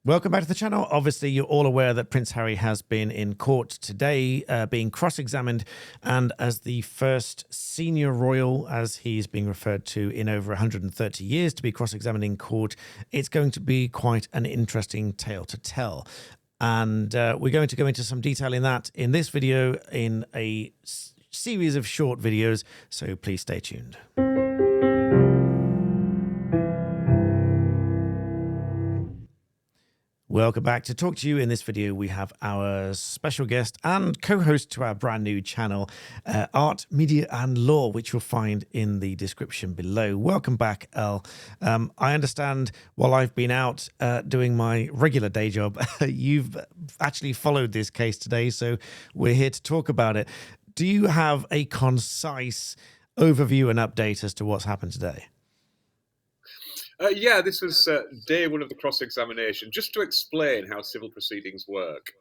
Welcome back to the channel. Obviously, you're all aware that Prince Harry has been in court today, being cross-examined, and as the first senior royal, as he's being referred to in over 130 years, to be cross-examined in court, it's going to be quite an interesting tale to tell. And we're going to go into some detail in that in this video in a series of short videos, so please stay tuned. Welcome back. To talk to you in this video, we have our special guest and co-host to our brand new channel, Art, Media and Law, which you'll find in the description below. Welcome back, El. I understand while I've been out doing my regular day job, you've actually followed this case today, so we're here to talk about it. Do you have a concise overview and update as to what's happened today? Yeah, this was day one of the cross-examination. Just to explain how civil proceedings work.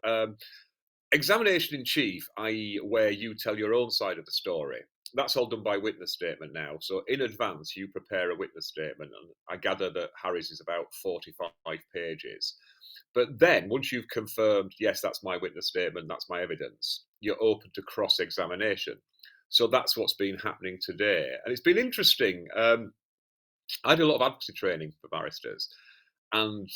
Examination in chief, i.e. where you tell your own side of the story, that's all done by witness statement now. So in advance, you prepare a witness statement. And I gather that Harry's is about 45 pages. But then once you've confirmed, yes, that's my witness statement, that's my evidence, you're open to cross-examination. So that's what's been happening today. And it's been interesting. I do a lot of advocacy training for barristers, and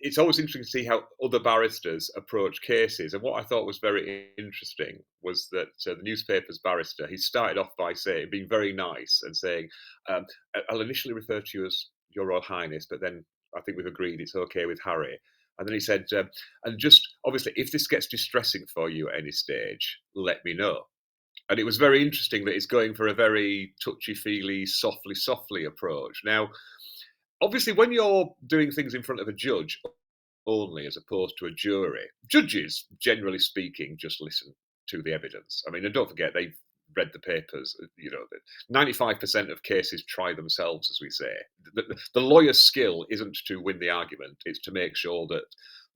it's always interesting to see how other barristers approach cases. And what I thought was very interesting was that the newspaper's barrister, he started off by being very nice and saying, I'll initially refer to you as Your Royal Highness, but then I think we've agreed it's okay with Harry. And then he said, and just obviously, if this gets distressing for you at any stage, let me know. And it was very interesting that it's going for a very touchy-feely, softly approach. Now, obviously, when you're doing things in front of a judge only as opposed to a jury, judges, generally speaking, just listen to the evidence. I mean, and don't forget, they've read the papers. You know, 95% of cases try themselves, as we say. The lawyer's skill isn't to win the argument, it's to make sure that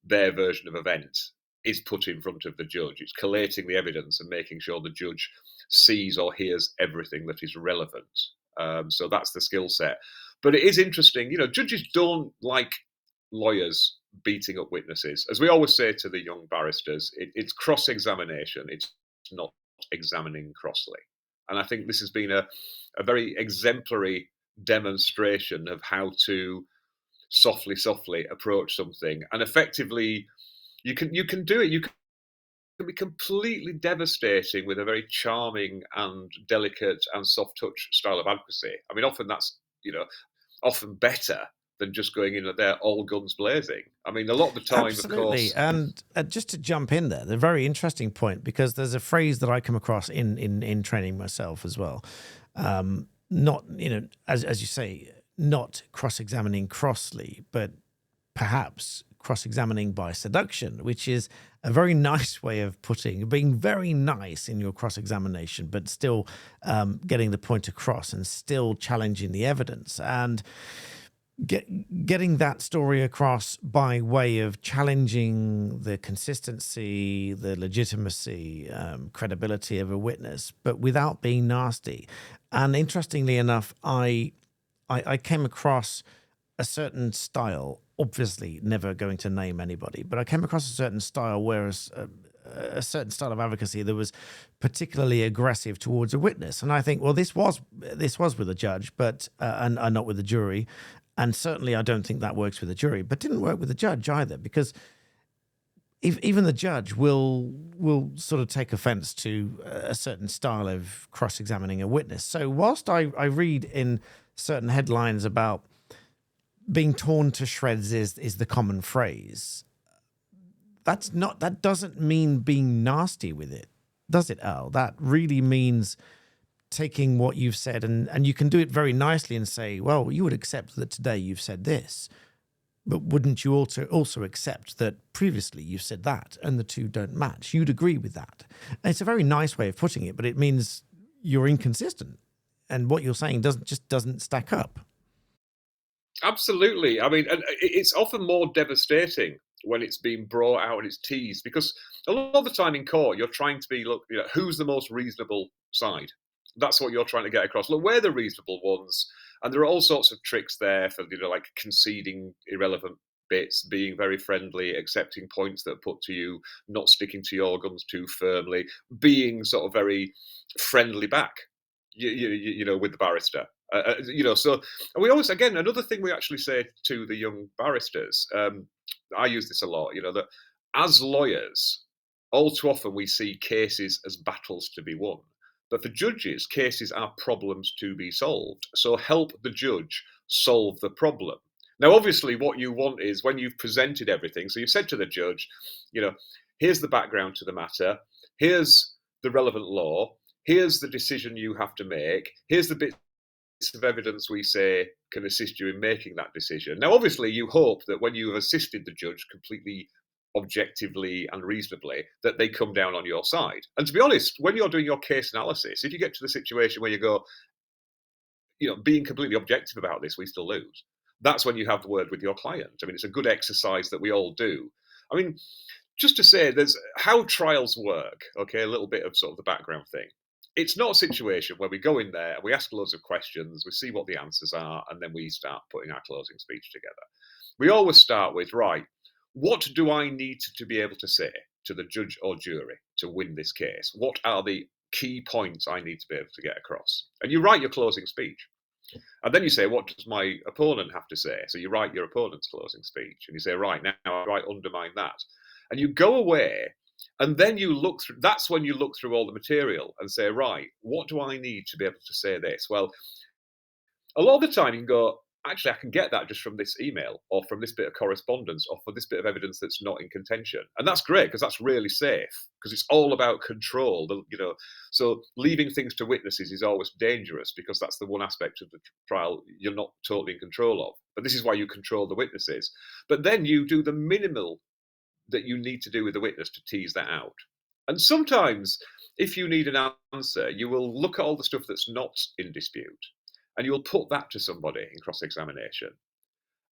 their version of events is put in front of the judge. It's collating the evidence and making sure the judge sees or hears everything that is relevant. So that's the skill set. But it is interesting, you know, judges don't like lawyers beating up witnesses. As we always say to the young barristers, it's cross-examination. It's not examining crossly. And I think this has been a very exemplary demonstration of how to softly approach something. And effectively, you can do it. You can be completely devastating with a very charming and delicate and soft touch style of advocacy. I mean, often that's, you know, often better than just going in there all guns blazing. I mean, a lot of the time, Absolutely. of course. And just to jump in there, the very interesting point, because there's a phrase that I come across in training myself as well. Not, you know, as you say, not cross-examining crossly, but perhaps cross-examining by seduction, which is a very nice way of being very nice in your cross-examination, but still getting the point across and still challenging the evidence and getting that story across by way of challenging the consistency, the legitimacy, credibility of a witness, but without being nasty. And interestingly enough, I came across a certain style, obviously never going to name anybody, but I came across a certain style, whereas a certain style of advocacy that was particularly aggressive towards a witness. And I think, well, this was with a judge, but and not with a jury. And certainly I don't think that works with a jury, but didn't work with the judge either, because even the judge will sort of take offense to a certain style of cross-examining a witness. So whilst I read in certain headlines about being torn to shreds is the common phrase, that doesn't mean being nasty with it, does it, Al? That really means taking what you've said, and you can do it very nicely and say, well, you would accept that today you've said this, but wouldn't you also accept that previously you've said that, and the two don't match? You'd agree with that. And it's a very nice way of putting it, but it means you're inconsistent, and what you're saying doesn't stack up. Absolutely. I mean, and it's often more devastating when it's being brought out and it's teased, because a lot of the time in court, you're trying to be, look, you know, who's the most reasonable side? That's what you're trying to get across. Look, we're the reasonable ones. And there are all sorts of tricks there for, you know, like conceding irrelevant bits, being very friendly, accepting points that are put to you, not sticking to your guns too firmly, being sort of very friendly back, with the barrister. So and we always, again, another thing we actually say to the young barristers, I use this a lot, that as lawyers, all too often we see cases as battles to be won. But for judges, cases are problems to be solved. So help the judge solve the problem. Now, obviously, what you want is when you've presented everything, so you've said to the judge, here's the background to the matter, here's the relevant law, here's the decision you have to make, here's the bits of evidence we say can assist you in making that decision. Now, obviously, you hope that when you have assisted the judge completely objectively and reasonably, that they come down on your side. And to be honest, when you're doing your case analysis, if you get to the situation where you go, being completely objective about this, we still lose. That's when you have the word with your client. I mean, it's a good exercise that we all do. I mean, just to say, there's how trials work, okay, a little bit of sort of the background thing. It's not a situation where we go in there and we ask loads of questions, we see what the answers are, and then we start putting our closing speech together. We always start with, right, what do I need to be able to say to the judge or jury to win this case? What are the key points I need to be able to get across? And you write your closing speech. And then you say, what does my opponent have to say? So you write your opponent's closing speech and you say, right, now I undermine that. And you go away and then you look through, that's when you look through all the material and say, right, what do I need to be able to say this? Well, a lot of the time you can go, actually, I can get that just from this email or from this bit of correspondence or for this bit of evidence that's not in contention. And that's great because that's really safe because it's all about control. So leaving things to witnesses is always dangerous because that's the one aspect of the trial you're not totally in control of. But this is why you control the witnesses. But then you do the minimal that you need to do with the witness to tease that out. And sometimes if you need an answer, you will look at all the stuff that's not in dispute and you will put that to somebody in cross-examination.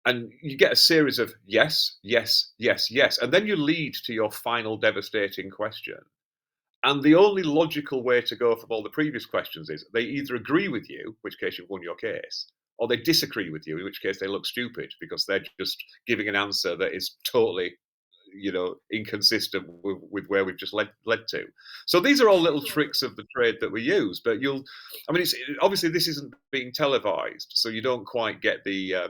And you get a series of yes, yes, yes, yes. And then you lead to your final devastating question. And the only logical way to go from all the previous questions is they either agree with you, in which case you've won your case, or they disagree with you, in which case they look stupid because they're just giving an answer that is totally inconsistent with where we've just led to. So these are all little tricks of the trade that we use. But it's obviously this isn't being televised, so you don't quite get the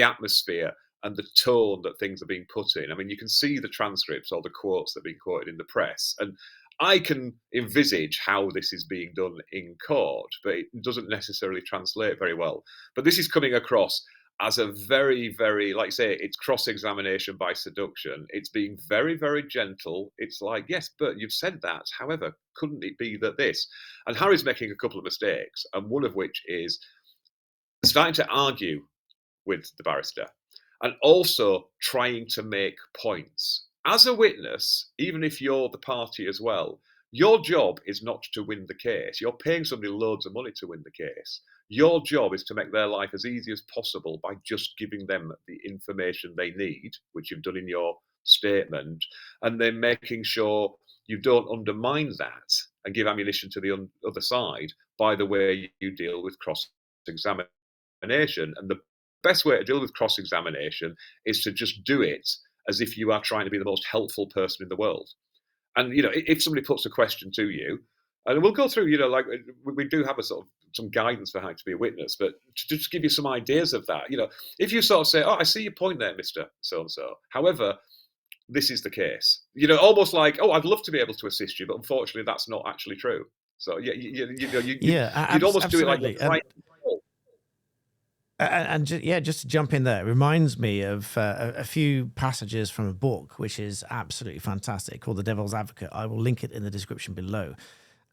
atmosphere and the tone that things are being put in. I mean, you can see the transcripts or the quotes that are being quoted in the press, and I can envisage how this is being done in court, but it doesn't necessarily translate very well. But this is coming across as a very, very, like I say, it's cross-examination by seduction. It's being very, very gentle. It's like, yes, but you've said that. However, couldn't it be that this? And Harry's making a couple of mistakes, and one of which is starting to argue with the barrister and also trying to make points. As a witness, even if you're the party as well, your job is not to win the case. You're paying somebody loads of money to win the case. Your job is to make their life as easy as possible by just giving them the information they need, which you've done in your statement, and then making sure you don't undermine that and give ammunition to the other side by the way you deal with cross-examination. And the best way to deal with cross-examination is to just do it as if you are trying to be the most helpful person in the world. And if somebody puts a question to you, and we'll go through, like we do have a sort of some guidance for how to be a witness, but to just give you some ideas of that, if you sort of say, "Oh, I see your point there, Mr. So-and-so. However, this is the case," almost like, "Oh, I'd love to be able to assist you, but unfortunately, that's not actually true." So you'd almost do it like right. And just to jump in there, it reminds me of a few passages from a book, which is absolutely fantastic, called The Devil's Advocate. I will link it in the description below.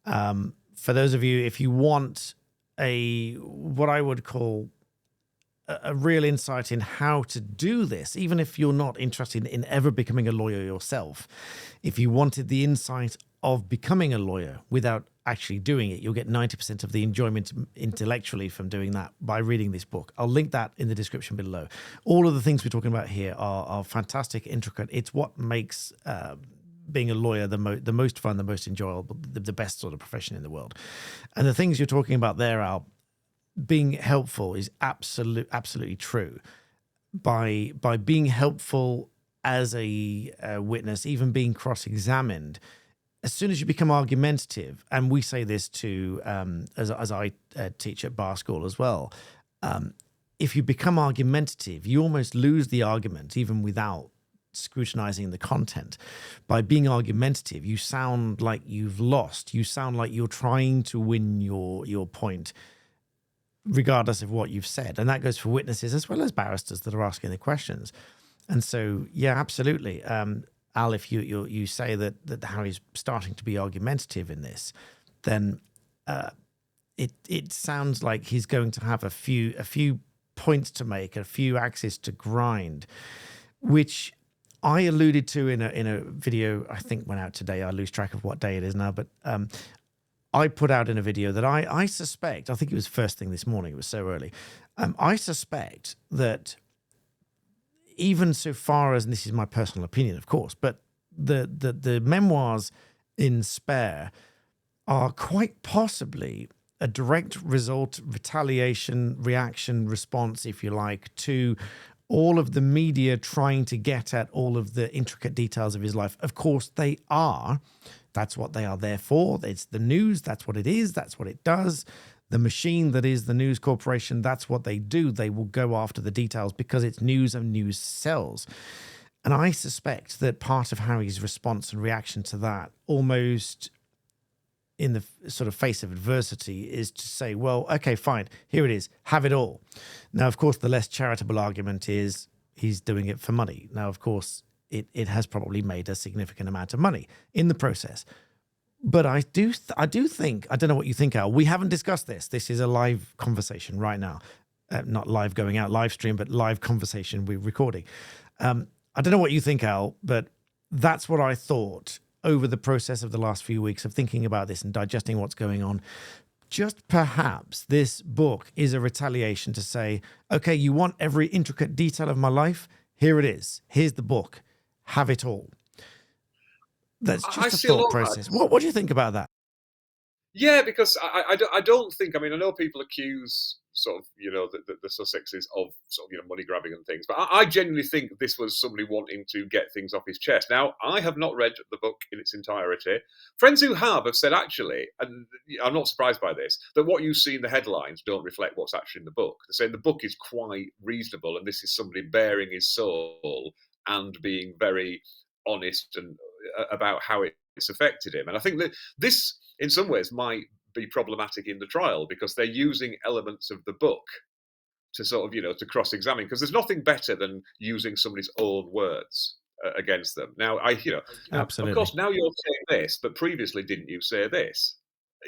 For those of you, if you want what I would call a real insight in how to do this, even if you're not interested in ever becoming a lawyer yourself, if you wanted the insight of becoming a lawyer without actually doing it, you'll get 90% of the enjoyment intellectually from doing that by reading this book. I'll link that in the description below. All of the things we're talking about here are fantastic, intricate. It's what makes being a lawyer the most fun, the most enjoyable, the best sort of profession in the world. And the things you're talking about there are being helpful is absolutely true. by being helpful as a witness, even being cross-examined, as soon as you become argumentative, and we say this to as I teach at bar school as well, if you become argumentative, you almost lose the argument even without scrutinizing the content. By being argumentative, you sound like you've lost. You sound like you're trying to win your point, regardless of what you've said. And that goes for witnesses as well as barristers that are asking the questions. And so, yeah, absolutely. Al, if you say that Harry's starting to be argumentative in this, then it sounds like he's going to have a few points to make, a few axes to grind, which I alluded to in a video I think went out today. I lose track of what day it is now, but I put out in a video that I suspect, I think it was first thing this morning, it was so early, I suspect that even so far as, and this is my personal opinion, of course, but the memoirs in Spare are quite possibly a direct result, retaliation, reaction, response, if you like, to all of the media trying to get at all of the intricate details of his life. Of course, they are. That's what they are there for. It's the news. That's what it is. That's what it does. The machine that is the News Corporation, that's what they do. They will go after the details because it's news and news sells. And I suspect that part of Harry's response and reaction to that, almost in the sort of face of adversity, is to say, well, okay, fine, here it is, have it all. Now, of course, the less charitable argument is he's doing it for money. Now, of course, it has probably made a significant amount of money in the process. But I do think, I don't know what you think, Al, we haven't discussed this. This is a live conversation right now. Not live going out, live stream, but live conversation we're recording. I don't know what you think, Al, but that's what I thought over the process of the last few weeks of thinking about this and digesting what's going on. Just perhaps this book is a retaliation to say, okay, you want every intricate detail of my life? Here it is. Here's the book. Have it all. That's just a thought process. What do you think about that? Yeah, because I don't think, I mean, I know people accuse sort of, the Sussexes of sort of, money grabbing and things, but I genuinely think this was somebody wanting to get things off his chest. Now, I have not read the book in its entirety. Friends who have said, actually, and I'm not surprised by this, that what you see in the headlines don't reflect what's actually in the book. They're saying the book is quite reasonable, and this is somebody bearing his soul and being very honest and about how it's affected him. And I think that this, in some ways, might be problematic in the trial because they're using elements of the book to sort of, to cross-examine, because there's nothing better than using somebody's own words against them. Now, Absolutely. Of course, now you're saying this, but previously didn't you say this?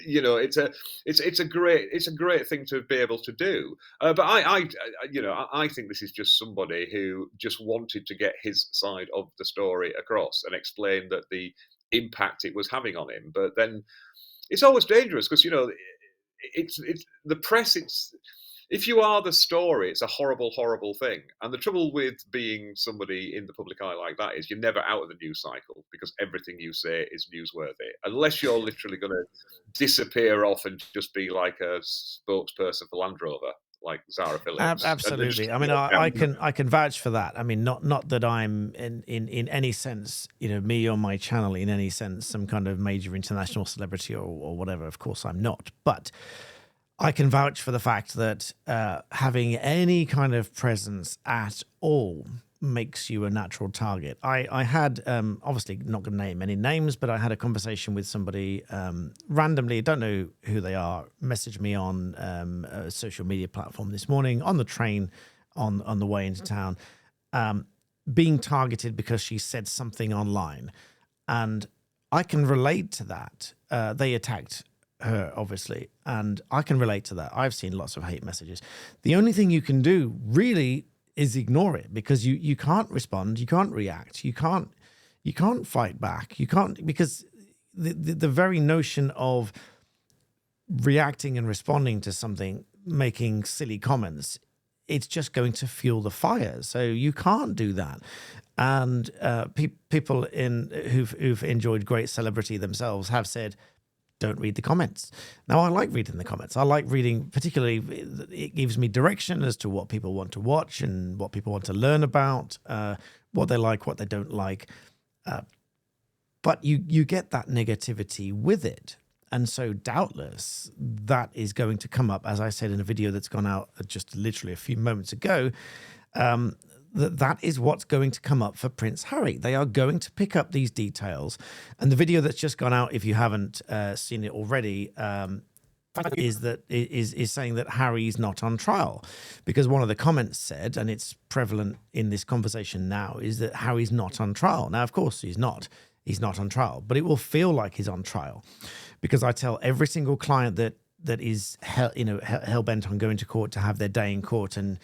It's a great thing to be able to do. But I think this is just somebody who just wanted to get his side of the story across and explain that the impact it was having on him. But then it's always dangerous because it's the press. If you are the story, it's a horrible thing. And the trouble with being somebody in the public eye like that is you're never out of the news cycle because everything you say is newsworthy, unless you're literally going to disappear off and just be like a spokesperson for Land Rover, like Zara Phillips. Absolutely. I mean, I can vouch for that. I mean, not that I'm in any sense, me or my channel in any sense, some kind of major international celebrity or whatever. Of course, I'm not. But I can vouch for the fact that having any kind of presence at all makes you a natural target. I had, obviously not going to name any names, but I had a conversation with somebody randomly, I don't know who they are, messaged me on a social media platform this morning on the train on the way into town, being targeted because she said something online. And I can relate to that. They attacked her, obviously, and I can relate to that. I've seen lots of hate messages. The only thing you can do really is ignore it, because you can't respond, you can't react, you can't fight back, you can't, because the very notion of reacting and responding to something, making silly comments, it's just going to fuel the fire. So you can't do that. And people who've enjoyed great celebrity themselves have said, don't read the comments. Now, I like reading the comments. I like reading, particularly, it gives me direction as to what people want to watch and what people want to learn about, what they like, what they don't like. But you get that negativity with it. And so doubtless that is going to come up, as I said in a video that's gone out just literally a few moments ago, that is what's going to come up for Prince Harry. They are going to pick up these details. And the video that's just gone out, if you haven't seen it already, is saying that Harry's not on trial, because one of the comments said, and it's prevalent in this conversation now, is that Harry's not on trial. Now, of course, he's not. He's not on trial, but it will feel like he's on trial, because I tell every single client that is hell bent on going to court to have their day in court and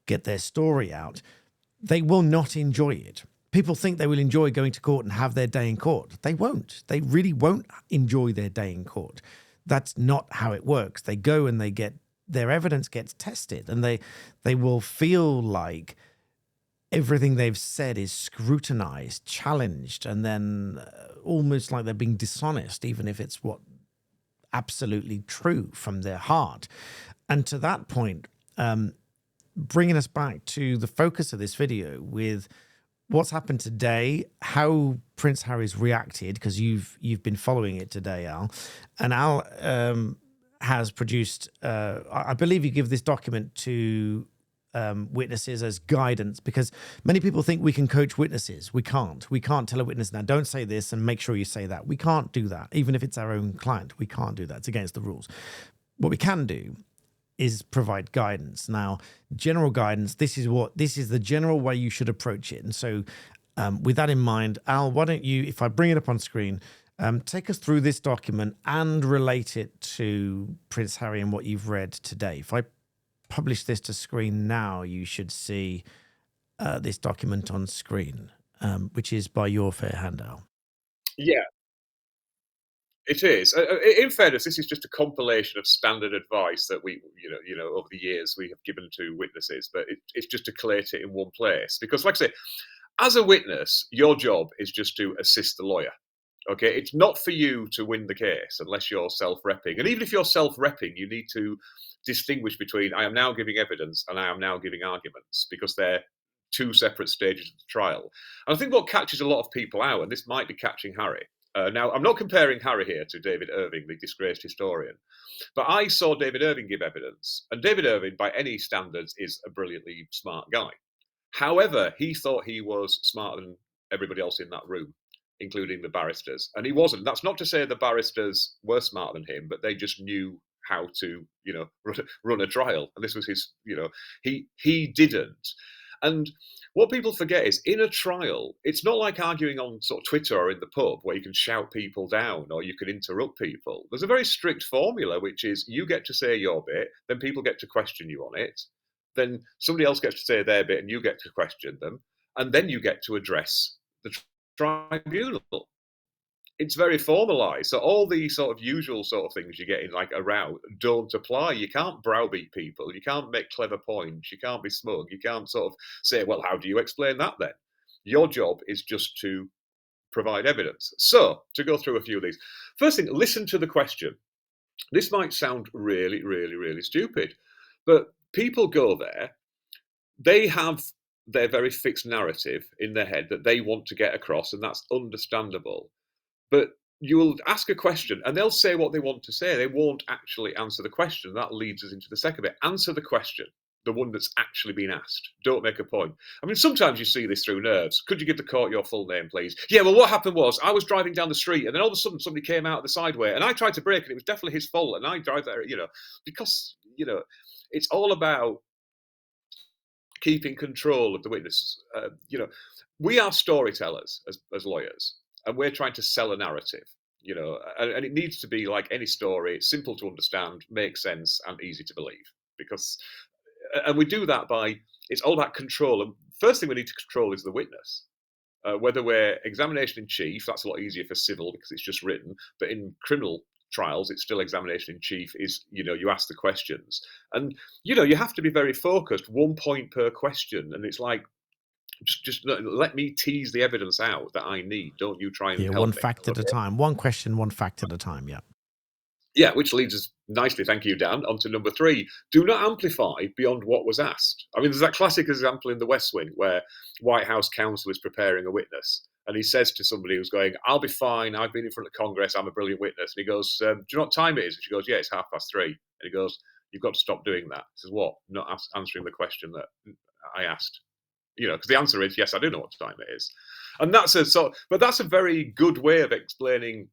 get their story out, they will not enjoy it. People think they will enjoy going to court and have their day in court. They won't. They really won't enjoy their day in court. That's not how it works. They go and their evidence gets tested, and they will feel like everything they've said is scrutinized, challenged, and then almost like they're being dishonest, even if it's what absolutely true from their heart. And to that point, bringing us back to the focus of this video with what's happened today, how Prince Harry's reacted, because you've been following it today, Al. And Al has produced, I believe you give this document to witnesses as guidance, because many people think we can coach witnesses. We can't. We can't tell a witness, now don't say this and make sure you say that. We can't do that. Even if it's our own client, we can't do that. It's against the rules. What we can do is provide guidance. Now, general guidance, this is the general way you should approach it. And so with that in mind, Al, why don't you, if I bring it up on screen, take us through this document and relate it to Prince Harry and what you've read today. If I publish this to screen now, you should see this document on screen, which is by your fair hand, Al. Yeah, it is. In fairness, this is just a compilation of standard advice that we, over the years we have given to witnesses, but it's just to collate it in one place. Because, like I say, as a witness, your job is just to assist the lawyer. Okay, it's not for you to win the case unless you're self-repping. And even if you're self-repping, you need to distinguish between I am now giving evidence and I am now giving arguments, because they're two separate stages of the trial. And I think what catches a lot of people out, and this might be catching Harry. Now, I'm not comparing Harry here to David Irving, the disgraced historian, but I saw David Irving give evidence. And David Irving, by any standards, is a brilliantly smart guy. However, he thought he was smarter than everybody else in that room, including the barristers. And he wasn't. That's not to say the barristers were smarter than him, but they just knew how to, run a trial. And this was his, he didn't. And what people forget is, in a trial, it's not like arguing on sort of Twitter or in the pub where you can shout people down or you can interrupt people. There's a very strict formula, which is you get to say your bit, then people get to question you on it, then somebody else gets to say their bit and you get to question them, and then you get to address the tribunal. It's very formalized. So all the sort of usual sort of things you get in like a row don't apply. You can't browbeat people. You can't make clever points. You can't be smug. You can't sort of say, well, how do you explain that then? Your job is just to provide evidence. So to go through a few of these. First thing, listen to the question. This might sound really, really, really stupid, but people go there. They have their very fixed narrative in their head that they want to get across, and that's understandable. But you'll ask a question and they'll say what they want to say. They won't actually answer the question. That leads us into the second bit. Answer the question, the one that's actually been asked. Don't make a point. I mean, sometimes you see this through nerves. Could you give the court your full name, please? Yeah, well, what happened was I was driving down the street and then all of a sudden somebody came out of the sideway and I tried to brake and it was definitely his fault. And I drive there, because, it's all about keeping control of the witness. We are storytellers as lawyers, and we're trying to sell a narrative, and it needs to be like any story, simple to understand, make sense, and easy to believe. And we do that by, it's all about control. And first thing we need to control is the witness. Whether we're examination in chief, that's a lot easier for civil because it's just written, but in criminal trials, it's still examination in chief. Is you ask the questions, and you have to be very focused, 1 point per question, and it's like just let me tease the evidence out that I need. Don't you try and help one me. fact at a time, one question, one fact at a time. Yeah. Yeah, which leads us nicely, thank you, Dan, on to number 3. Do not amplify beyond what was asked. I mean, there's that classic example in The West Wing where White House counsel is preparing a witness, and he says to somebody who's going, I'll be fine, I've been in front of Congress, I'm a brilliant witness. And he goes, do you know what time it is? And she goes, yeah, it's 3:30. And he goes, you've got to stop doing that. He says, what? Not answering the question that I asked. Because the answer is, yes, I do know what time it is. And but that's a very good way of explaining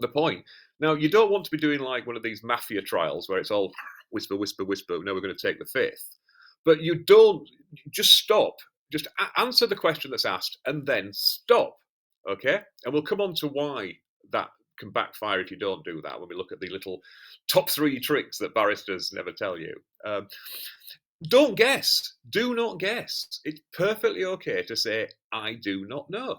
the point. Now, you don't want to be doing like one of these mafia trials where it's all whisper, whisper, whisper. No, we're going to take the fifth. But you don't just stop. Just answer the question that's asked and then stop. Okay? And we'll come on to why that can backfire if you don't do that when we look at the little top 3 tricks that barristers never tell you. Don't guess. Do not guess. It's perfectly okay to say, I do not know.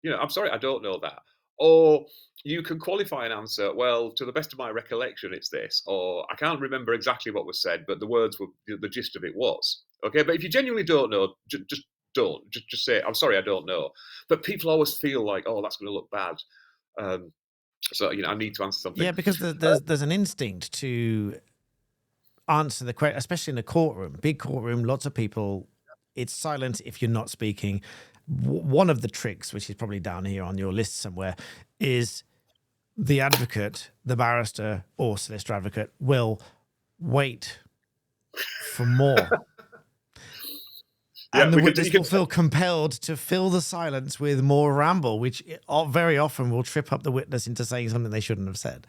I'm sorry, I don't know that. Or you can qualify an answer, well, to the best of my recollection, it's this. Or I can't remember exactly what was said, but the words were, the gist of it was. Okay, but if you genuinely don't know, just don't. Just say, I'm sorry, I don't know. But people always feel like, oh, that's going to look bad. So, I need to answer something. Yeah, because there's an instinct to answer the question, especially in a courtroom, big courtroom, lots of people. It's silent if you're not speaking. One of the tricks, which is probably down here on your list somewhere, is the advocate, the barrister or solicitor advocate will wait for more. And the witness will feel compelled to fill the silence with more ramble, which very often will trip up the witness into saying something they shouldn't have said.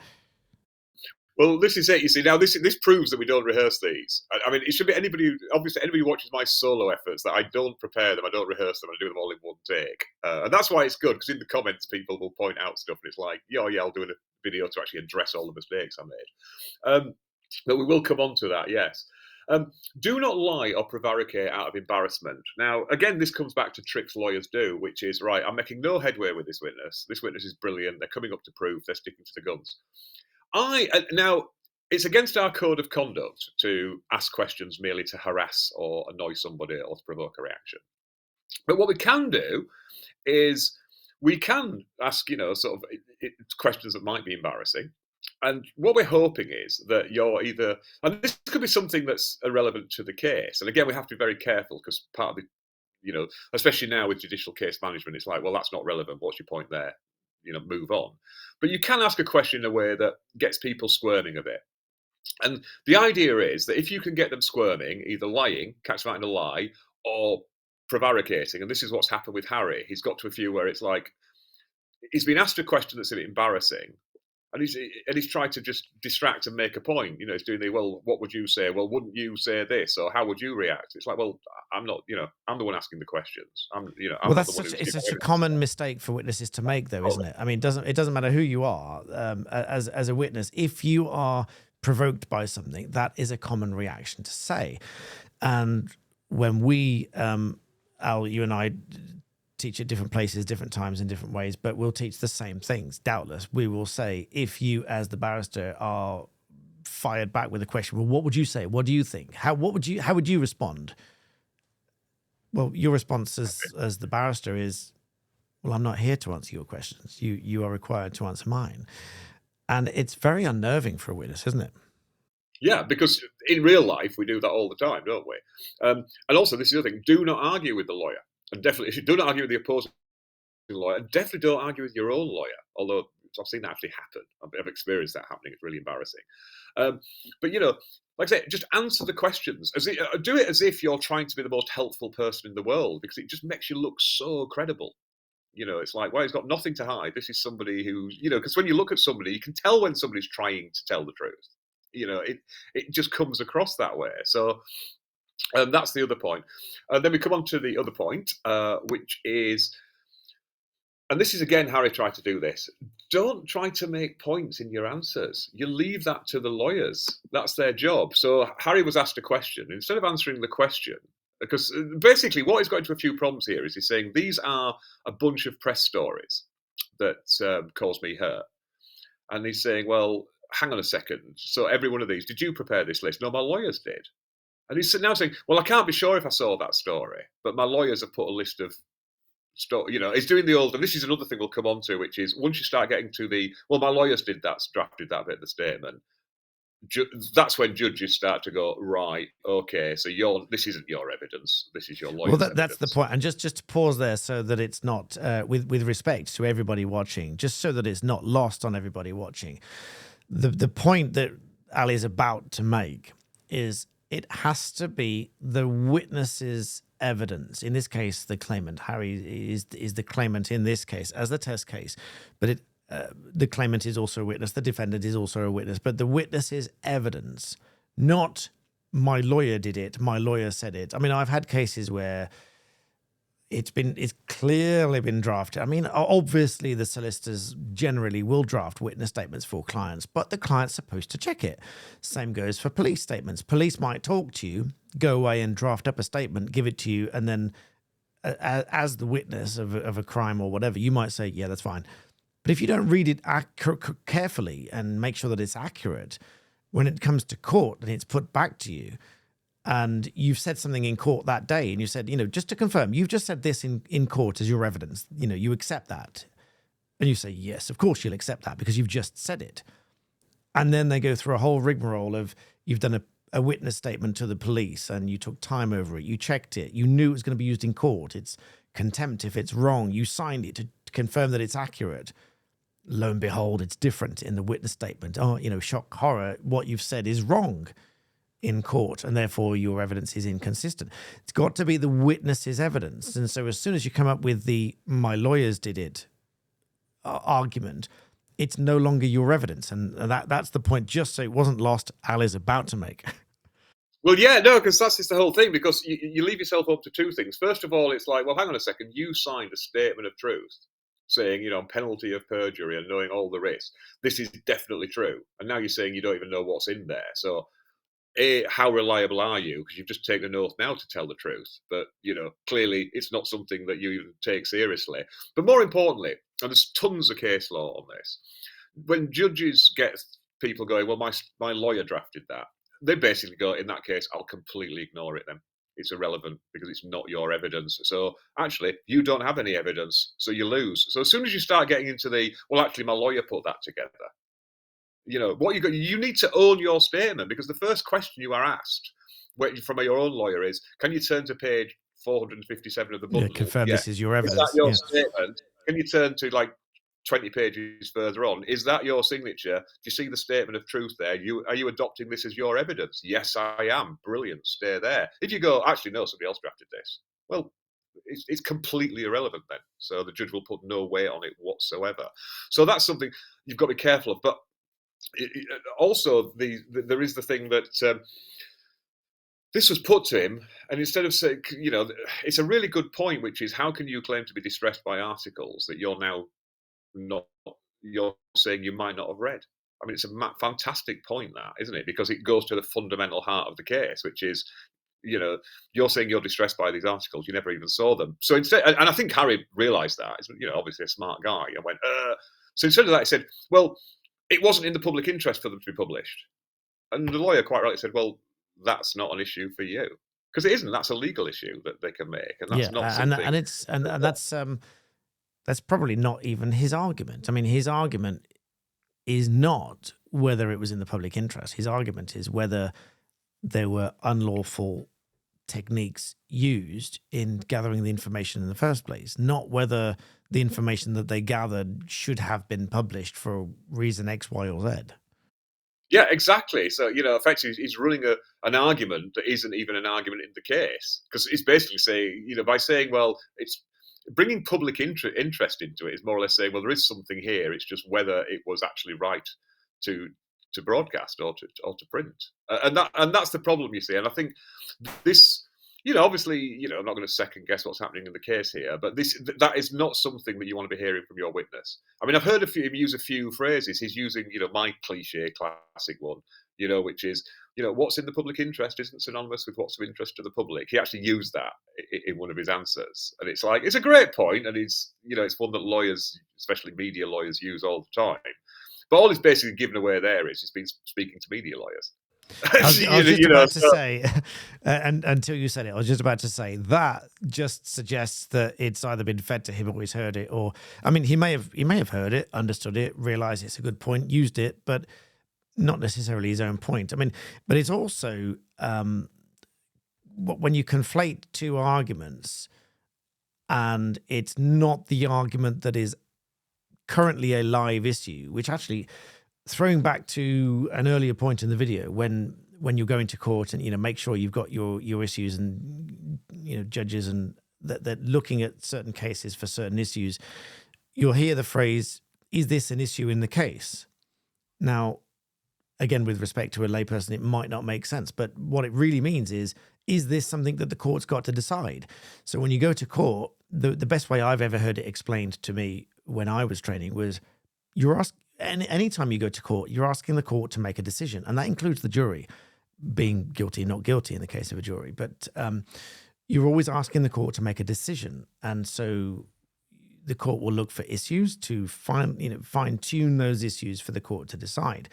Well, this is it. You see, now this proves that we don't rehearse these. I mean, it should be anybody who watches my solo efforts that I don't prepare them, I don't rehearse them, I do them all in one take. And that's why it's good, because in the comments, people will point out stuff, and it's like, yeah, I'll do a video to actually address all the mistakes I made. But we will come on to that, yes. Do not lie or prevaricate out of embarrassment. Now, again, this comes back to tricks lawyers do, which is, right, I'm making no headway with this witness. This witness is brilliant. They're coming up to proof. They're sticking to the guns. Now, it's against our code of conduct to ask questions merely to harass or annoy somebody or to provoke a reaction. But what we can do is we can ask, sort of questions that might be embarrassing. And what we're hoping is that you're either, and this could be something that's irrelevant to the case. And again, we have to be very careful because part of the, especially now with judicial case management, it's like, well, that's not relevant. What's your point there? Move on. But you can ask a question in a way that gets people squirming a bit. And the idea is that if you can get them squirming, either lying, catch them out in a lie, or prevaricating, and this is what's happened with Harry. He's got to a few where it's like, he's been asked a question that's a bit embarrassing, and he's tried to just distract and make a point. He's doing well, what would you say? Well, wouldn't you say this? Or how would you react? It's like, well, I'm not, I'm the one asking the questions. Well, it's such a common mistake for witnesses to make, though, isn't it? I mean, it doesn't matter who you are as a witness. If you are provoked by something, that is a common reaction to say. And when we, Al, you and I teach at different places, different times, in different ways, but we'll teach the same things. Doubtless, we will say, if you, as the barrister, are fired back with a question, well, what would you say? What do you think? How would you respond? Well, your response as the barrister is, well, I'm not here to answer your questions. You are required to answer mine. And it's very unnerving for a witness, isn't it? Yeah, because in real life, we do that all the time, don't we? And also, this is the other thing, do not argue with the lawyer. And definitely, if you do not argue with the opposing lawyer, and definitely don't argue with your own lawyer, although I've seen that actually happen. I've experienced that happening. It's really embarrassing. But, like I say, just answer the questions. Do it as if you're trying to be the most helpful person in the world, because it just makes you look so credible. It's like, well, he's got nothing to hide. This is somebody who, because when you look at somebody, you can tell when somebody's trying to tell the truth. It just comes across that way. So that's the other point. Then we come on to the other point, which is, and this is again, Harry tried to do this. Don't try to make points in your answers. You leave that to the lawyers. That's their job. So Harry was asked a question. Instead of answering the question, because basically what he's got into a few problems here is he's saying these are a bunch of press stories that caused me hurt. And he's saying, well, hang on a second. So every one of these, did you prepare this list? No, my lawyers did. And he's now saying, well, I can't be sure if I saw that story, but my lawyers have put a list of It's doing the old, and this is another thing we'll come on to, which is once you start getting to my lawyers did that, drafted that bit of the statement, that's when judges start to go, right, okay, so this isn't your evidence, this is your lawyer's Well, evidence. that's the point. And just to pause there, so that it's not, with respect to everybody watching, just so that it's not lost on everybody watching, the point that Ali is about to make is it has to be the witness's evidence. In this case, the claimant, Harry is the claimant in this case as the test case, but the claimant is also a witness, the defendant is also a witness, but the witness's evidence, not my lawyer did it, my lawyer said it. I mean, I've had cases where it's clearly been drafted. I mean, obviously the solicitors generally will draft witness statements for clients, but the client's supposed to check it. Same goes for police statements. Police might talk to you, go away and draft up a statement, give it to you, and then as the witness of a crime or whatever, you might say, yeah, that's fine. But if you don't read it carefully and make sure that it's accurate, when it comes to court and it's put back to you, and you've said something in court that day, and you said, just to confirm, you've just said this in court as your evidence, you accept that. And you say, yes, of course you'll accept that because you've just said it. And then they go through a whole rigmarole of, you've done a witness statement to the police and you took time over it, you checked it, you knew it was going to be used in court, it's contempt if it's wrong, you signed it to confirm that it's accurate. Lo and behold, it's different in the witness statement. Oh, shock, horror, what you've said is wrong in court, and therefore your evidence is inconsistent. It's got to be the witness's evidence. And so as soon as you come up with the my lawyers did it argument, it's no longer your evidence. And that's the point, just so it wasn't lost, Ali's about to make. Well, yeah, no, because that's just the whole thing, because you leave yourself up to two things. First of all, it's like, well, hang on a second, you signed a statement of truth saying, on penalty of perjury and knowing all the risks, this is definitely true. And now you're saying you don't even know what's in there. So how reliable are you? Because you've just taken an oath now to tell the truth. But, clearly it's not something that you even take seriously. But more importantly, and there's tons of case law on this, when judges get people going, well, my lawyer drafted that, they basically go, in that case, I'll completely ignore it then. It's irrelevant because it's not your evidence. So actually, you don't have any evidence, so you lose. So as soon as you start getting into well, actually, my lawyer put that together, what you need to own your statement, because the first question you are asked from your own lawyer is, can you turn to page 457 of the bundle? Yeah, confirm this is your evidence. Is that your statement? Can you turn to 20 pages further on? Is that your signature? Do you see the statement of truth there? Are you adopting this as your evidence? Yes, I am. Brilliant. Stay there. If you go, actually, no, somebody else drafted this. Well, it's completely irrelevant then. So the judge will put no weight on it whatsoever. So that's something you've got to be careful of. But also, there is the thing that this was put to him, and instead of saying, it's a really good point, which is, how can you claim to be distressed by articles that you're saying you might not have read? I mean, it's a fantastic point, that, isn't it? Because it goes to the fundamental heart of the case, which is, you're saying you're distressed by these articles, you never even saw them. So instead, and I think Harry realised that, obviously a smart guy, and went, so instead of that, he said, well, it wasn't in the public interest for them to be published. And the lawyer quite rightly said, well, that's not an issue for you. Because it isn't. That's a legal issue that they can make. And that's not something... that's probably not even his argument. I mean, his argument is not whether it was in the public interest. His argument is whether there were unlawful techniques used in gathering the information in the first place, not whether the information that they gathered should have been published for reason X, Y, or Z. Yeah, exactly. So, effectively, he's running an argument that isn't even an argument in the case, because it's basically saying, by saying, well, it's bringing public interest into it is more or less saying, well, there is something here. It's just whether it was actually right to broadcast or to print, and that's the problem, you see. And I think this, obviously, I'm not going to second guess what's happening in the case here, but that is not something that you want to be hearing from your witness. I mean, I've heard him use a few phrases. He's using, my cliche classic one, which is, what's in the public interest isn't synonymous with what's of interest to the public. He actually used that in one of his answers, and it's like, it's a great point, and it's one that lawyers, especially media lawyers, use all the time. But all he's basically given away there is he's been speaking to media lawyers. I was just You know, about to so say, and until you said it, I was just about to say that just suggests that it's either been fed to him or he's heard it, or I mean, he may have heard it, understood it, realized it's a good point, used it, but not necessarily his own point. I mean, but it's also when you conflate two arguments, and it's not the argument that is currently a live issue, which actually, throwing back to an earlier point in the video, when you're going to court and make sure you've got your issues, and judges and that they're looking at certain cases for certain issues, you'll hear the phrase, "Is this an issue in the case?" Now, again, with respect to a layperson, it might not make sense, but what it really means is this something that the court's got to decide? So when you go to court, the best way I've ever heard it explained to me when I was training was, anytime you go to court, you're asking the court to make a decision, and that includes the jury being guilty, not guilty in the case of a jury. But you're always asking the court to make a decision, and so the court will look for issues to fine tune those issues for the court to decide.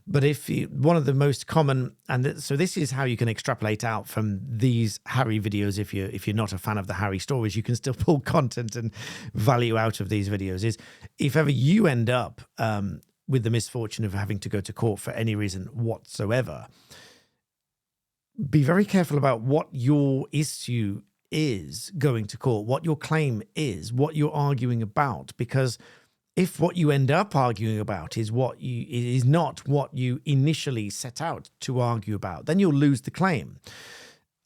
But one of the most common, and so this is how you can extrapolate out from these Harry videos. If you're not a fan of the Harry stories, you can still pull content and value out of these videos. Is if ever you end up with the misfortune of having to go to court for any reason whatsoever, be very careful about what your issue is going to court, what your claim is, what you're arguing about, because if what you end up arguing about is not what you initially set out to argue about, then you'll lose the claim.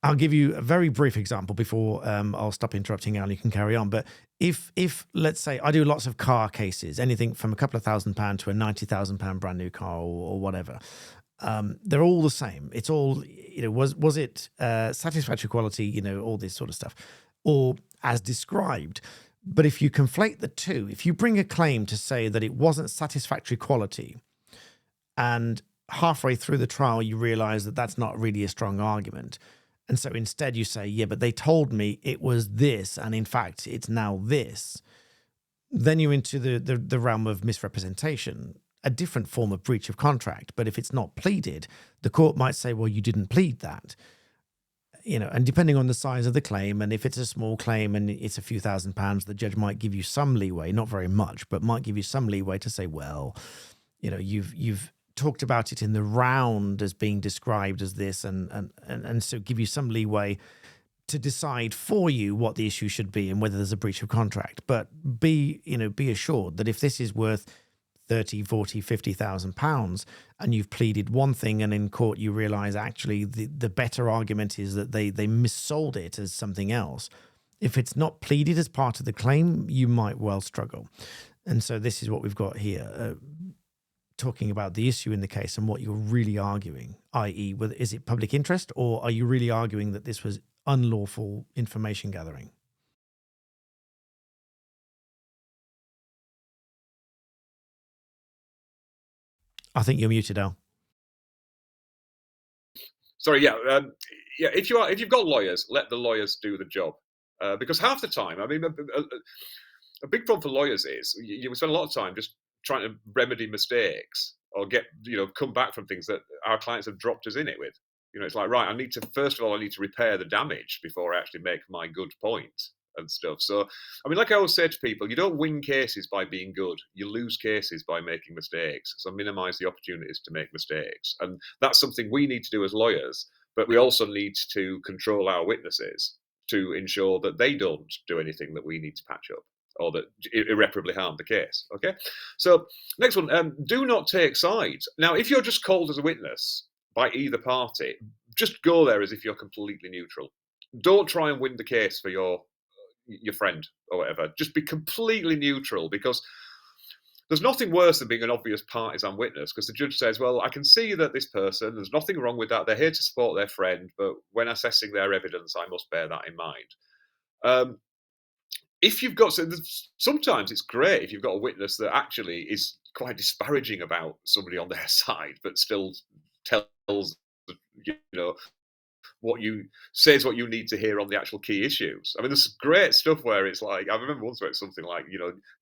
I'll give you a very brief example before I'll stop interrupting Al, you can carry on. But if let's say I do lots of car cases, anything from a couple of £1,000 to a £90,000 brand new car or whatever, they're all the same. It's all, was it satisfactory quality, all this sort of stuff, or as described. But if you conflate the two, if you bring a claim to say that it wasn't satisfactory quality, and halfway through the trial you realize that that's not really a strong argument, and so instead you say, yeah, but they told me it was this, and in fact it's now this, then you're into the realm of misrepresentation, a different form of breach of contract. But if it's not pleaded, the court might say, well, you didn't plead that. And depending on the size of the claim, and if it's a small claim and it's a few £1,000s, the judge might give you some leeway, not very much, but might give you some leeway to say, well, you've talked about it in the round as being described as this, and so give you some leeway to decide for you what the issue should be and whether there's a breach of contract. But be assured that if this is worth 30, 40, 50,000 pounds, and you've pleaded one thing, and in court you realize actually the better argument is that they missold it as something else. If it's not pleaded as part of the claim, you might well struggle. And so this is what we've got here, talking about the issue in the case and what you're really arguing, i.e. whether is it public interest, or are you really arguing that this was unlawful information gathering? I think you're muted, Al. Sorry, yeah, yeah. If you've got lawyers, let the lawyers do the job, because half the time, I mean, a big problem for lawyers is you spend a lot of time just trying to remedy mistakes or come back from things that our clients have dropped us in it with. It's like, right, I need to repair the damage before I actually make my good point and stuff. So, I mean, like I always say to people, you don't win cases by being good. You lose cases by making mistakes. So minimize the opportunities to make mistakes. And that's something we need to do as lawyers, but we also need to control our witnesses to ensure that they don't do anything that we need to patch up or that irreparably harm the case. Okay. So next one, do not take sides. Now, if you're just called as a witness by either party, just go there as if you're completely neutral. Don't try and win the case for your friend or whatever. Just be completely neutral, because there's nothing worse than being an obvious partisan witness, because the judge says, well, I can see that this person, there's nothing wrong with that. They're here to support their friend, but when assessing their evidence, I must bear that in mind. If you've got, sometimes it's great if you've got a witness that actually is quite disparaging about somebody on their side, but still tells, what you says what you need to hear on the actual key issues. I mean, there's great stuff where it's like, I remember once where it's something like,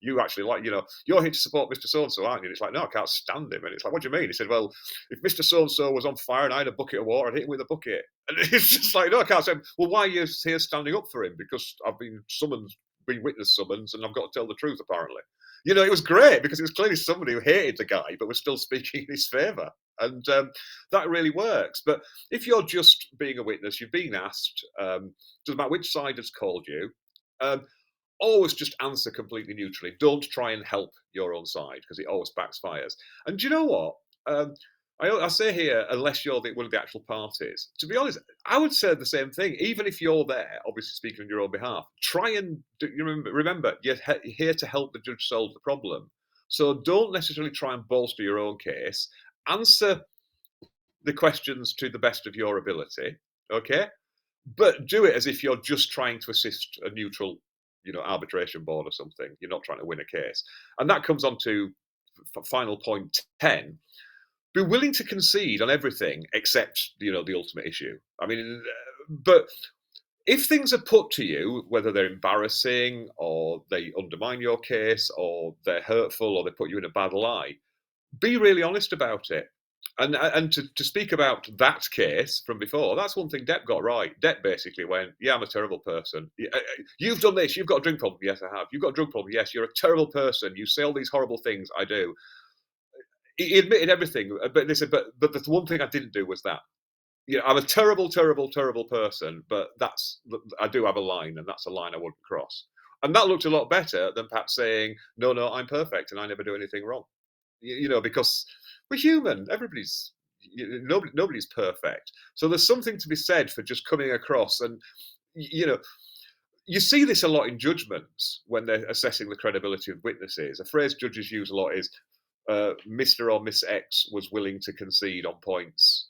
you actually like, you're here to support Mr. So-and-so, aren't you? And it's like, no, I can't stand him. And it's like, what do you mean? He said, well, if Mr. So-and-so was on fire and I had a bucket of water, I'd hit him with a bucket. And it's just like, no, I can't say, well, why are you here standing up for him? Because I've been summoned, been witness summons, and I've got to tell the truth, apparently. It was great because it was clearly somebody who hated the guy, but was still speaking in his favour. And that really works. But if you're just being a witness, you've been asked, doesn't matter which side has called you, always just answer completely neutrally. Don't try and help your own side because it always backfires. And do you know what? I say here, unless you're one of the actual parties, to be honest, I would say the same thing. Even if you're there, obviously speaking on your own behalf, try and remember, you're here to help the judge solve the problem. So don't necessarily try and bolster your own case. Answer the questions to the best of your ability, okay? But do it as if you're just trying to assist a neutral, arbitration board or something. You're not trying to win a case. And that comes on to final point 10. Be willing to concede on everything except, the ultimate issue. I mean, but if things are put to you, whether they're embarrassing or they undermine your case or they're hurtful or they put you in a bad light, be really honest about it. And to speak about that case from before, that's one thing Depp got right. Depp basically went, yeah, I'm a terrible person. You've done this. You've got a drink problem. Yes, I have. You've got a drug problem. Yes, you're a terrible person. You say all these horrible things. I do. He admitted everything, but they said, but the one thing I didn't do was that. I'm a terrible, terrible, terrible person, but I do have a line, and that's a line I wouldn't cross. And that looked a lot better than perhaps saying, no, I'm perfect and I never do anything wrong. Because we're human. Nobody's perfect. So there's something to be said for just coming across and, you see this a lot in judgments when they're assessing the credibility of witnesses. A phrase judges use a lot is, Mr. or Miss X was willing to concede on points.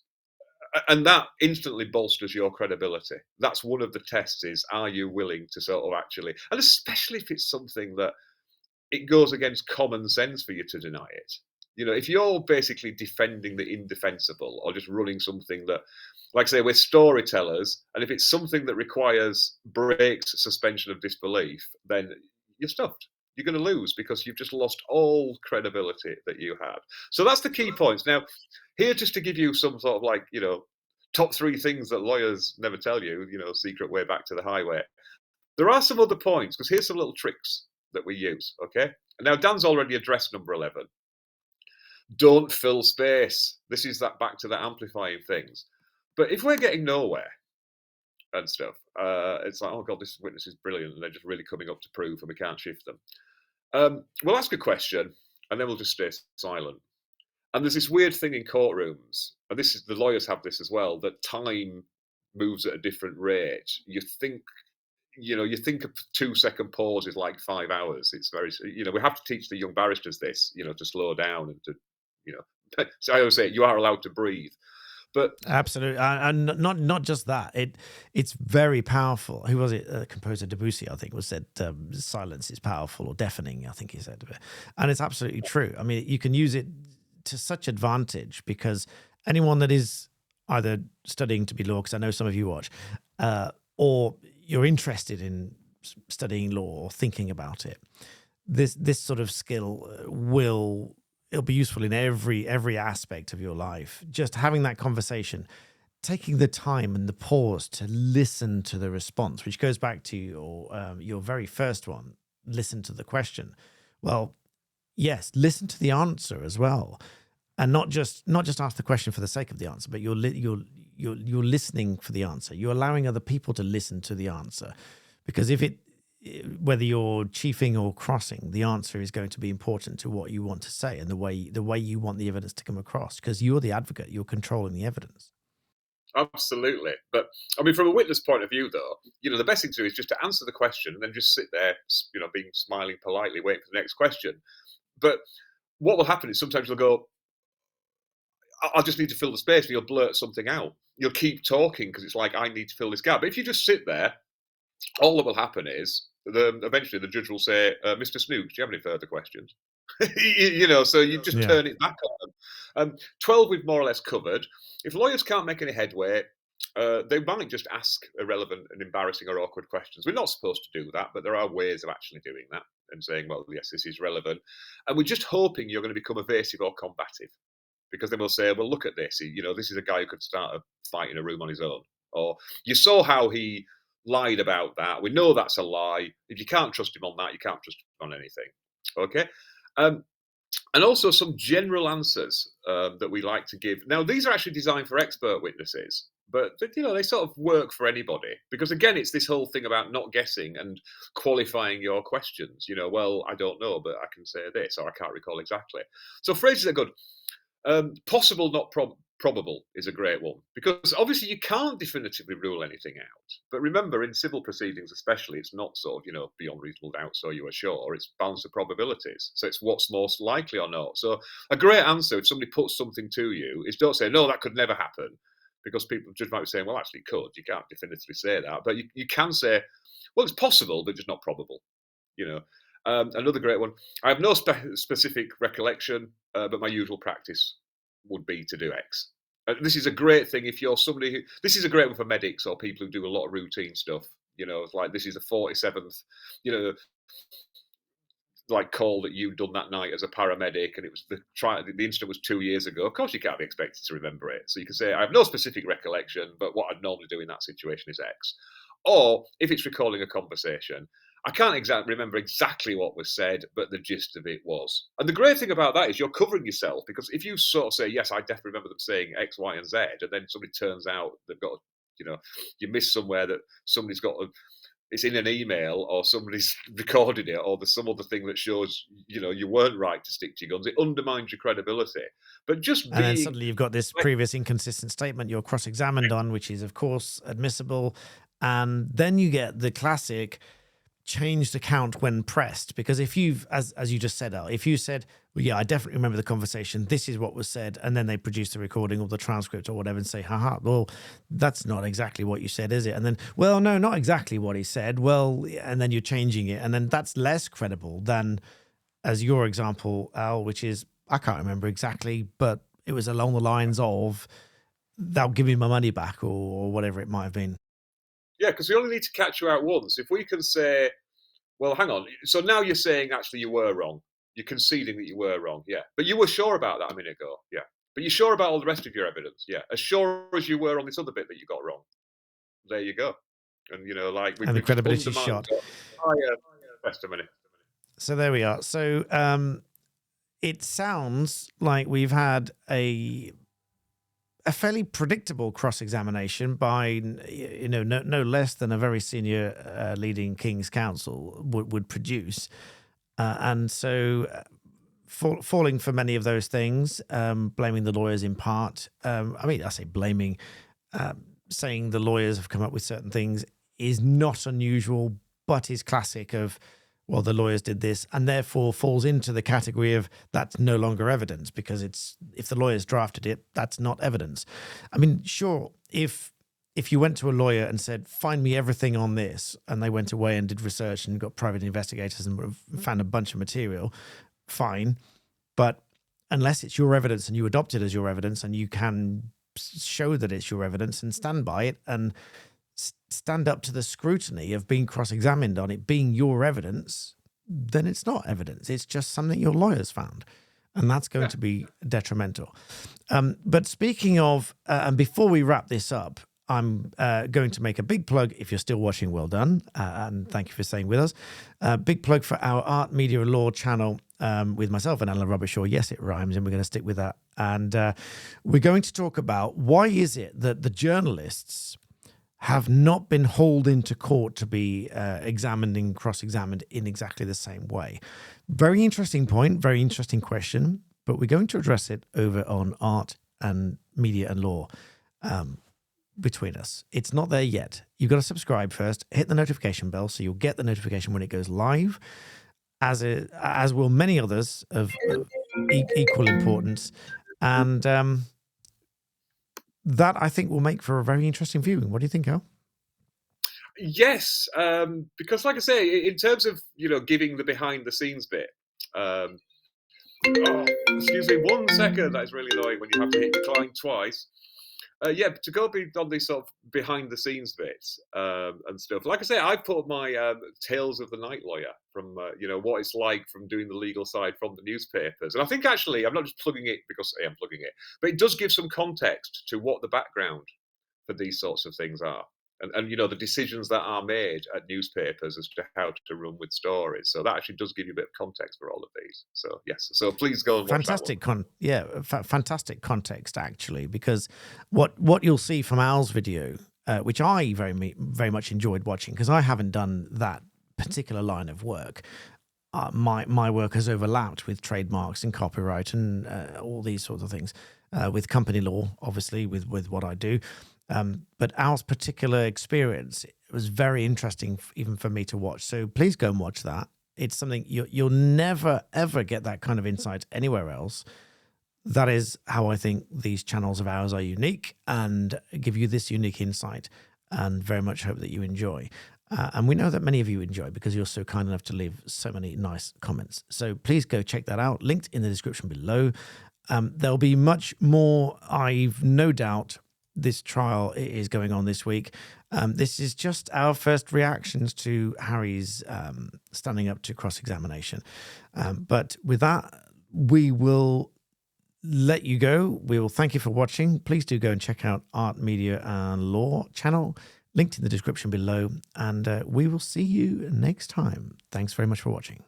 And that instantly bolsters your credibility. That's one of the tests is, are you willing to sort of actually, and especially if it's something that it goes against common sense for you to deny it. If you're basically defending the indefensible or just running something that, like I say, we're storytellers, and if it's something that requires breaks suspension of disbelief, then you're stuffed. You're going to lose because you've just lost all credibility that you had. So that's the key points. Now, here just to give you some sort of top 3 things that lawyers never tell you, secret way back to the highway. There are some other points because here's some little tricks that we use, okay? Now, Dan's already addressed number 11. Don't fill space. This is that back to the amplifying things. But if we're getting nowhere and stuff, it's like, oh God, this witness is brilliant and they're just really coming up to proof and we can't shift them. We'll ask a question and then we'll just stay silent. And there's this weird thing in courtrooms, and the lawyers have this as well, that time moves at a different rate. You think a 2-second pause is like 5 hours. It's very, we have to teach the young barristers this, to slow down and to, so I always say you are allowed to breathe. But absolutely, and not just that. It's very powerful. Who was it? Composer Debussy, I think, said silence is powerful or deafening. I think he said, and it's absolutely true. I mean, you can use it to such advantage because anyone that is either studying to be law, because I know some of you watch, or you're interested in studying law or thinking about it, this sort of skill it'll be useful in every aspect of your life. Just having that conversation, taking the time and the pause to listen to the response, which goes back to your very first one, listen to the question. Well, yes, listen to the answer as well. And not just ask the question for the sake of the answer, but you're listening for the answer. You're allowing other people to listen to the answer. Because whether you're chiefing or crossing, the answer is going to be important to what you want to say and the way you want the evidence to come across, because you're the advocate, you're controlling the evidence. Absolutely. But I mean, from a witness point of view, though, the best thing to do is just to answer the question and then just sit there, being smiling politely, waiting for the next question. But what will happen is sometimes you'll go, I just need to fill the space, and you'll blurt something out. You'll keep talking because it's like, I need to fill this gap. But if you just sit there, all that will happen is eventually the judge will say, Mr. Snooks, do you have any further questions? So you just turn it back on them. 12 we've more or less covered. If lawyers can't make any headway, they might just ask irrelevant and embarrassing or awkward questions. We're not supposed to do that, but there are ways of actually doing that and saying, well, yes, this is relevant. And we're just hoping you're going to become evasive or combative, because then we'll say, well, look at this. This is a guy who could start a fight in a room on his own. Or you saw how he lied about that. We know that's a lie. If you can't trust him on that, you can't trust him on anything. Okay. Um, and also some general answers that we like to give. Now, these are actually designed for expert witnesses, but they sort of work for anybody, because again, it's this whole thing about not guessing and qualifying your questions. Well, I don't know, but I can say this, or I can't recall exactly. So phrases are good. Possible, not probable is a great one, because obviously you can't definitively rule anything out. But remember, in civil proceedings especially, it's not sort of, beyond reasonable doubt, so you are sure. It's balance of probabilities. So it's what's most likely or not. So a great answer, if somebody puts something to you, is don't say, no, that could never happen, because people just might be saying, well, actually it could. You can't definitively say that. But you can say, well, it's possible, but just not probable. You know, Another great one. I have no specific recollection, but my usual practice would be to do X. This is a great thing if you're somebody who. This is a great one for medics or people who do a lot of routine stuff. It's like this is the 47th, you know, like call that you'd done that night as a paramedic, and it was the incident was 2 years ago. Of course, you can't be expected to remember it. So you can say, I have no specific recollection, but what I'd normally do in that situation is X. Or if it's recalling a conversation, I can't remember exactly what was said, but the gist of it was. And the great thing about that is you're covering yourself, because if you sort of say, yes, I definitely remember them saying X, Y, and Z, and then somebody turns out they've got, you miss somewhere that somebody's got it's in an email, or somebody's recorded it, or there's some other thing that shows, you weren't right to stick to your guns. It undermines your credibility. But just And then being suddenly you've got this previous inconsistent statement you're cross-examined on, which is, of course, admissible. And then you get the classic changed account when pressed. Because if you've, as you just said, Al, if you said, well, yeah, I definitely remember the conversation, this is what was said, and then they produce the recording or the transcript or whatever and say, haha, well, that's not exactly what you said, is it? And then, well, no, not exactly what he said. Well, and then you're changing it. And then that's less credible than, as your example, Al, which is, I can't remember exactly, but it was along the lines of, they'll give me my money back, or whatever it might have been. Yeah, because we only need to catch you out once. If we can say, well, hang on. So now you're saying actually you were wrong. You're conceding that you were wrong. Yeah. But you were sure about that a minute ago. Yeah. But you're sure about all the rest of your evidence. Yeah. As sure as you were on this other bit that you got wrong. There you go. And, like And the we've just credibility is undermined shot. testimony. So there we are. So it sounds like we've had a fairly predictable cross-examination by, no less than a very senior leading King's Counsel would produce. And so falling for many of those things, blaming the lawyers in part. I say blaming, saying the lawyers have come up with certain things is not unusual, but is classic of, well, the lawyers did this, and therefore falls into the category of that's no longer evidence, because if the lawyers drafted it, that's not evidence. I mean, sure, if you went to a lawyer and said, find me everything on this, and they went away and did research and got private investigators and found a bunch of material, fine. But unless it's your evidence and you adopt it as your evidence and you can show that it's your evidence and stand by it and stand up to the scrutiny of being cross-examined on it being your evidence, then it's not evidence. It's just something your lawyers found. And that's going to be detrimental. But speaking of, and before we wrap this up, I'm going to make a big plug. If you're still watching, well done. And thank you for staying with us. Big plug for our Art, Media and Law channel with myself and Alan Robertshaw. Yes, it rhymes, and we're going to stick with that. And we're going to talk about why is it that the journalists have not been hauled into court to be examined and cross-examined in exactly the same way. Very interesting point, very interesting question, but we're going to address it over on Art and Media and Law between us. It's not there yet. You've got to subscribe first, hit the notification bell so you'll get the notification when it goes live, as will many others of equal importance. And that, I think, will make for a very interesting viewing. What do you think, Al? Yes, because like I say, in terms of giving the behind the scenes bit. Excuse me, 1 second. That is really annoying when you have to hit decline twice. Yeah, to go on these sort of behind the scenes bits and stuff. Like I say, I put my tales of the night lawyer from what it's like from doing the legal side from the newspapers, and I think actually I'm not just plugging it because I'm plugging it, but it does give some context to what the background for these sorts of things are. And the decisions that are made at newspapers as to how to run with stories. So that actually does give you a bit of context for all of these. So yes, so please go and watch Fantastic that one. fantastic context actually, because what you'll see from Al's video, which I very much enjoyed watching, because I haven't done that particular line of work. My work has overlapped with trademarks and copyright and all these sorts of things, with company law, obviously, with what I do. But Al's particular experience was very interesting, even for me to watch. So please go and watch that. It's something you'll never, ever get that kind of insight anywhere else. That is how I think these channels of ours are unique and give you this unique insight, and very much hope that you enjoy. And we know that many of you enjoy because you're so kind enough to leave so many nice comments. So please go check that out, linked in the description below. There'll be much more, I've no doubt. This trial is going on this week. This is just our first reactions to Harry's standing up to cross-examination. But with that, we will let you go. We will thank you for watching. Please do go and check out Art, Media and Law channel, linked in the description below. And we will see you next time. Thanks very much for watching.